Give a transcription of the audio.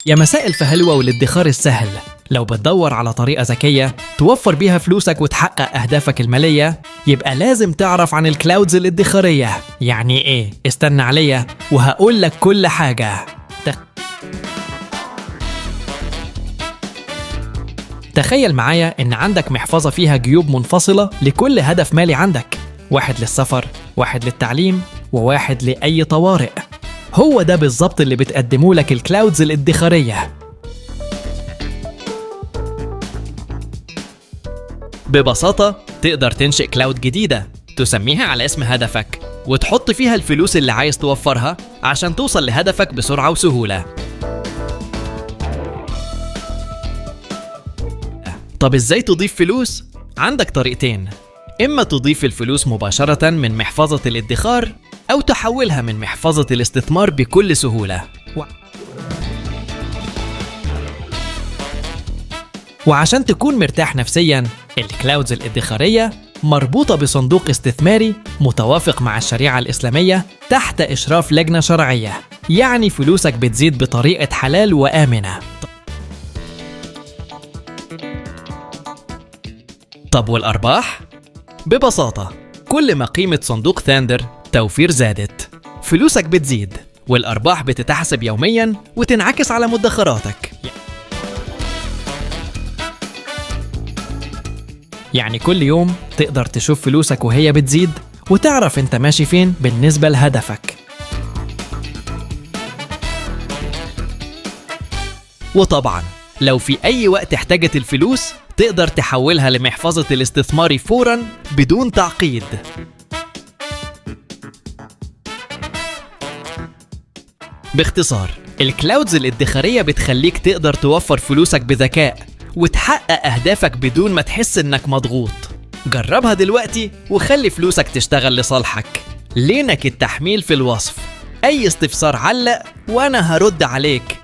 يا مساء الفهلوة والادخار السهل. لو بتدور على طريقة ذكية توفر بيها فلوسك وتحقق أهدافك المالية، يبقى لازم تعرف عن الكلاودز الادخارية. يعني إيه؟ استنى عليا وهقول لك كل حاجة. تخيل معايا إن عندك محفظة فيها جيوب منفصلة لكل هدف مالي عندك، واحد للسفر، واحد للتعليم، وواحد لأي طوارئ. هو ده بالظبط اللي بتقدمه لك الكلاودز الادخارية. ببساطة تقدر تنشئ كلاود جديدة تسميها على اسم هدفك، وتحط فيها الفلوس اللي عايز توفرها عشان توصل لهدفك بسرعة وسهولة. طب ازاي تضيف فلوس؟ عندك طريقتين، إما تضيف الفلوس مباشرة من محفظة الادخار، أو تحولها من محفظة الاستثمار بكل سهولة. وعشان تكون مرتاح نفسياً، الكلاودز الادخارية مربوطة بصندوق استثماري متوافق مع الشريعة الإسلامية تحت إشراف لجنة شرعية، يعني فلوسك بتزيد بطريقة حلال وآمنة. طب والأرباح؟ ببساطة كل ما قيمة صندوق ثاندر توفير زادت، فلوسك بتزيد والأرباح بتتحسب يومياً وتنعكس على مدخراتك. يعني كل يوم تقدر تشوف فلوسك وهي بتزيد وتعرف انت ماشي فين بالنسبة لهدفك. وطبعاً لو في أي وقت احتاجت الفلوس تقدر تحولها لمحفظة الاستثمار فوراً بدون تعقيد. باختصار، الكلاودز الادخارية بتخليك تقدر توفر فلوسك بذكاء وتحقق أهدافك بدون ما تحس إنك مضغوط. جربها دلوقتي وخلي فلوسك تشتغل لصالحك. لينك التحميل في الوصف. أي استفسار علق وأنا هرد عليك.